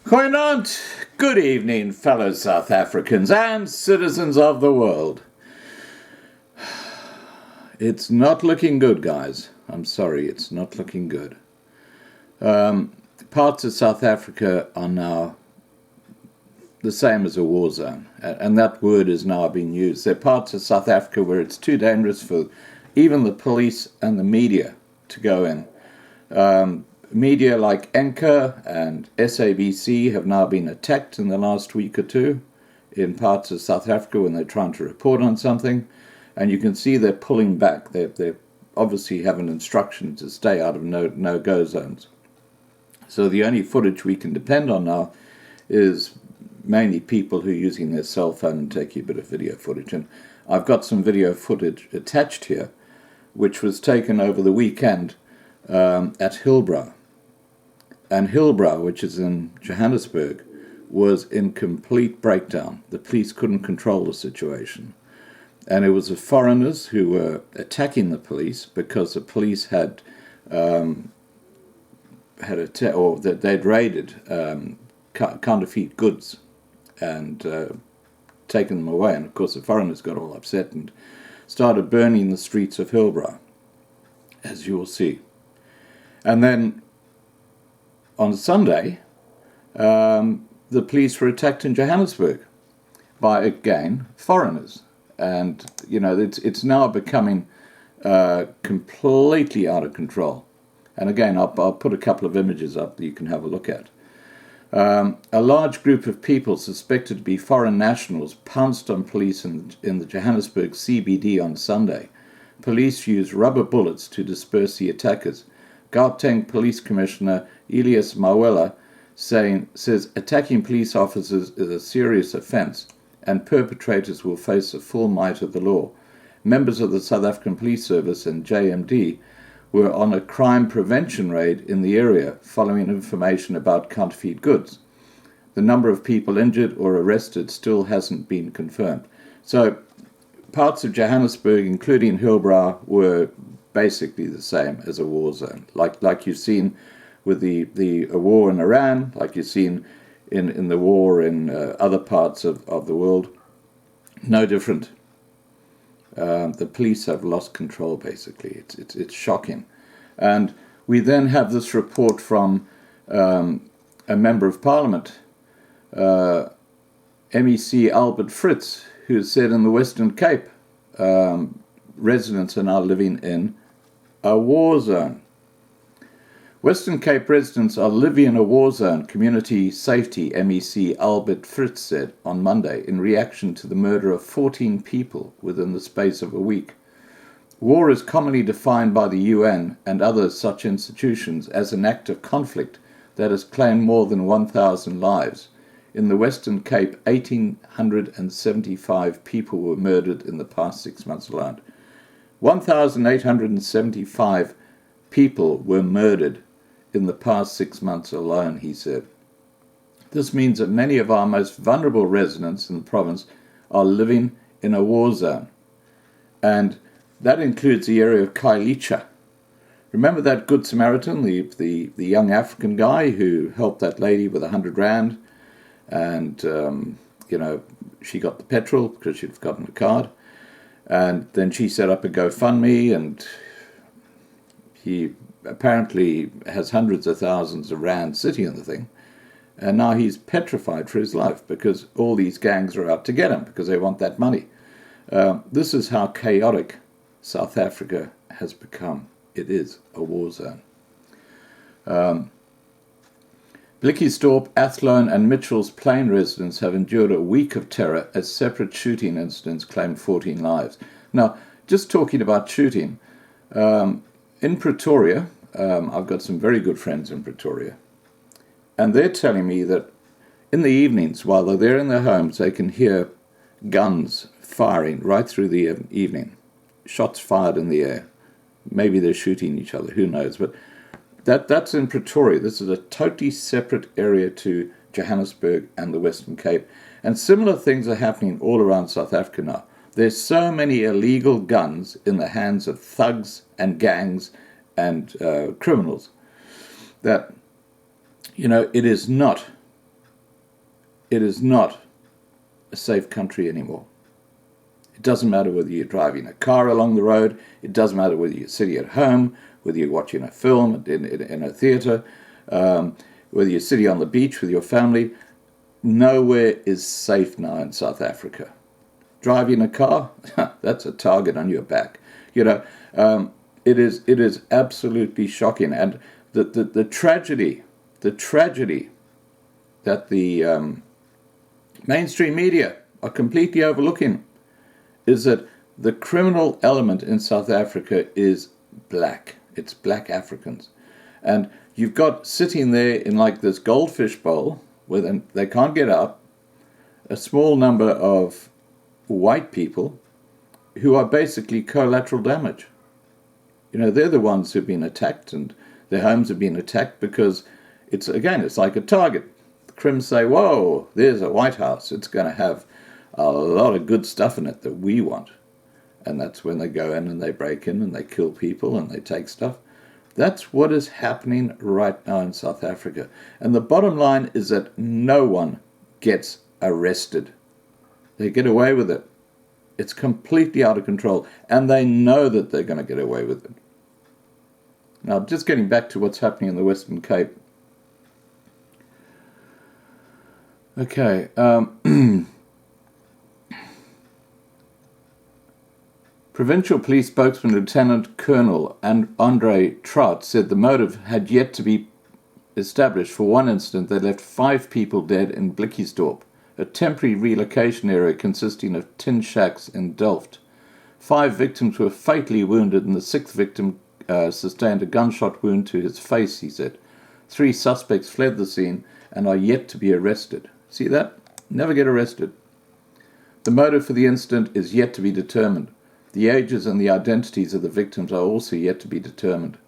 Goeienaand, good evening, fellow South Africans and citizens of the world. It's not looking good, guys. I'm sorry, it's not looking good. Parts of South Africa are now the same as a war zone, and that word is now being used. There are parts of South Africa where it's too dangerous for even the police and the media to go in. Media like Anchor and SABC have now been attacked in the last week or two in parts of South Africa when they're trying to report on something, and you can see they're pulling back. They obviously have an instruction to stay out of no-go zones. So the only footage we can depend on now is mainly people who are using their cell phone and taking a bit of video footage. And I've got some video footage attached here, which was taken over the weekend at Hillbrow. And Hillbrow, which is in Johannesburg, was in complete breakdown. The police couldn't control the situation. And it was the foreigners who were attacking the police because the police they'd raided counterfeit goods and taken them away. And of course the foreigners got all upset and started burning the streets of Hillbrow, as you will see. And then on Sunday, the police were attacked in Johannesburg by, again, foreigners. And, you know, it's now becoming completely out of control. And again, I'll put a couple of images up that you can have a look at. A large group of people suspected to be foreign nationals pounced on police in the Johannesburg CBD on Sunday. Police used rubber bullets to disperse the attackers. Gauteng Police Commissioner Elias Mawela says attacking police officers is a serious offence and perpetrators will face the full might of the law. Members of the South African Police Service and JMD were on a crime prevention raid in the area following information about counterfeit goods. The number of people injured or arrested still hasn't been confirmed. So parts of Johannesburg, including Hillbrow, were basically the same as a war zone, like you've seen with the war in Iran, like you've seen in the war in other parts of the world. No different. The police have lost control, basically. It's shocking. And we then have this report from a member of parliament, MEC Albert Fritz, who said in the Western Cape, residents are now living in a war zone. Western Cape residents are living in a war zone, Community Safety MEC Albert Fritz said on Monday in reaction to the murder of 14 people within the space of a week. War is commonly defined by the UN and other such institutions as an act of conflict that has claimed more than 1,000 lives. In the Western Cape, 1,875 people were murdered in the past 6 months alone. 1,875 people were murdered in the past 6 months alone, he said. This means that many of our most vulnerable residents in the province are living in a war zone. And that includes the area of Khayelitsha. Remember that Good Samaritan, the young African guy who helped that lady with 100 rand? And, she got the petrol because she'd forgotten the card. And then she set up a GoFundMe, and he apparently has hundreds of thousands of rand sitting in the thing. And now he's petrified for his life because all these gangs are out to get him because they want that money. This is how chaotic South Africa has become. It is a war zone. Blikkiesdorp, Athlone and Mitchell's Plain residents have endured a week of terror as separate shooting incidents claimed 14 lives. Now, just talking about shooting, in Pretoria, I've got some very good friends in Pretoria, and they're telling me that in the evenings, while they're there in their homes, they can hear guns firing right through the evening, shots fired in the air. Maybe they're shooting each other, who knows, but that's in Pretoria. This is a totally separate area to Johannesburg and the Western Cape. And similar things are happening all around South Africa now. There's so many illegal guns in the hands of thugs and gangs and criminals that, it is not it is not a safe country anymore. It doesn't matter whether you're driving a car along the road. It doesn't matter whether you're sitting at home, whether you're watching a film in a theater, whether you're sitting on the beach with your family. Nowhere is safe now in South Africa. Driving a car, that's a target on your back. You know, it is absolutely shocking. And the tragedy that the mainstream media are completely overlooking is that the criminal element in South Africa is black. It's black Africans. And you've got sitting there in like this goldfish bowl where they can't get out, a small number of white people who are basically collateral damage. You know, they're the ones who've been attacked, and their homes have been attacked because it's like a target. The Crims say, whoa, there's a White House. It's going to have a lot of good stuff in it that we want. And that's when they go in and they break in and they kill people and they take stuff. That's what is happening right now in South Africa. And the bottom line is that no one gets arrested. They get away with it. It's completely out of control. And they know that they're going to get away with it. Now, just getting back to what's happening in the Western Cape. Okay. Provincial Police spokesman Lieutenant Colonel Andre Trout said the motive had yet to be established. For one incident, they left 5 people dead in Blikkiesdorp, a temporary relocation area consisting of tin shacks in Delft. 5 victims were fatally wounded, and the 6th victim sustained a gunshot wound to his face, he said. 3 suspects fled the scene and are yet to be arrested. See that? Never get arrested. The motive for the incident is yet to be determined. The ages and the identities of the victims are also yet to be determined.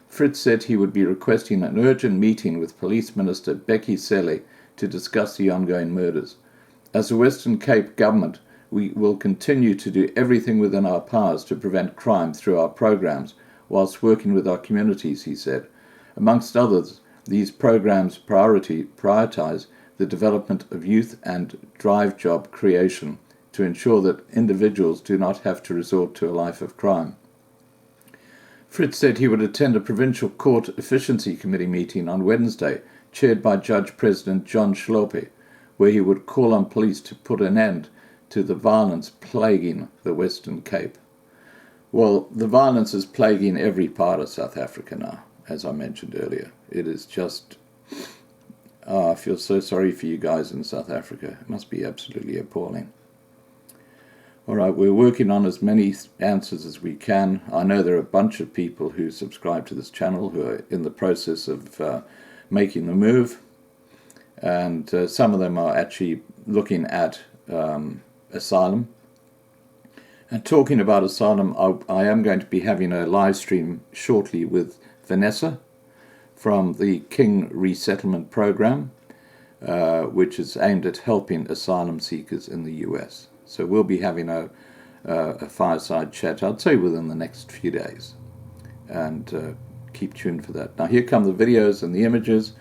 Fritz said he would be requesting an urgent meeting with Police Minister Becky Cele to discuss the ongoing murders. As the Western Cape government, we will continue to do everything within our powers to prevent crime through our programs, whilst working with our communities, he said. Amongst others, these programs prioritize the development of youth and drive job creation to ensure that individuals do not have to resort to a life of crime. Fritz said he would attend a Provincial Court Efficiency Committee meeting on Wednesday, chaired by Judge President John Schlope, where he would call on police to put an end to the violence plaguing the Western Cape. Well, the violence is plaguing every part of South Africa now, as I mentioned earlier. It is just... I feel so sorry for you guys in South Africa. It must be absolutely appalling. All right, we're working on as many answers as we can. I know there are a bunch of people who subscribe to this channel who are in the process of making the move. And some of them are actually looking at asylum. And talking about asylum, I am going to be having a live stream shortly with Vanessa from the King Resettlement Program, which is aimed at helping asylum seekers in the US. So we'll be having a fireside chat, I'd say within the next few days. And keep tuned for that. Now here come the videos and the images.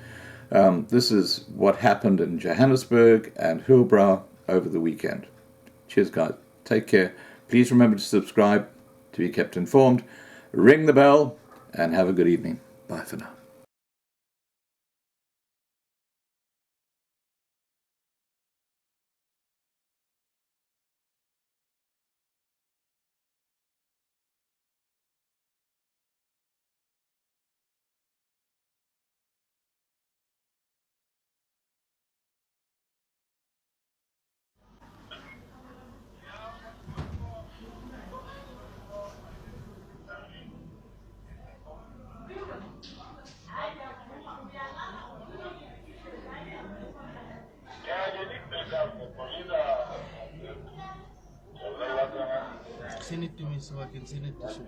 This is what happened in Johannesburg and Hillbrow over the weekend. Cheers, guys. Take care. Please remember to subscribe to be kept informed. Ring the bell and have a good evening. Bye for now. Send it to me so I can send it to Shubham.